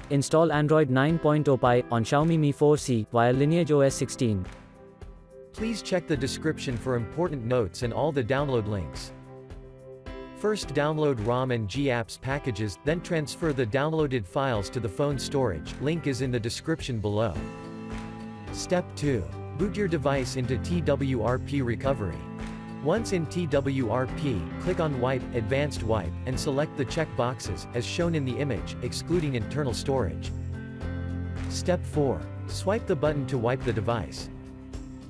Install Android 9.0 Pie on Xiaomi Mi 4C via LineageOS 16. Please check the description for important notes and all the download links. First download ROM and GApps packages, then transfer the downloaded files to the phone storage, link is in the description below. Step 2. Boot your device into TWRP recovery. Once in TWRP, click on Wipe, Advanced Wipe, and select the check boxes, as shown in the image, excluding internal storage. Step 4. Swipe the button to wipe the device.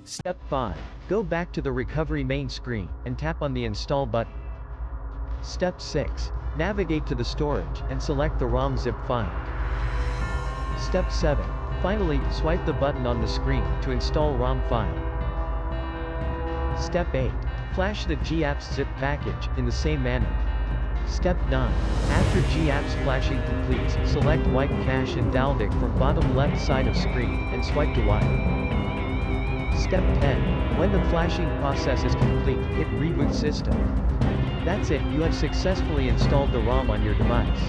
Step 5. Go back to the recovery main screen, and tap on the Install button. Step 6. Navigate to the storage, and select the ROM zip file. Step 7. Finally, swipe the button on the screen, to install ROM file. Step 8. Flash the GApps zip package, in the same manner. Step 9. After GApps flashing completes, select Wipe Cache and Dalvik from bottom left side of screen, and swipe to wipe. Step 10. When the flashing process is complete, hit Reboot System. That's it, you have successfully installed the ROM on your device.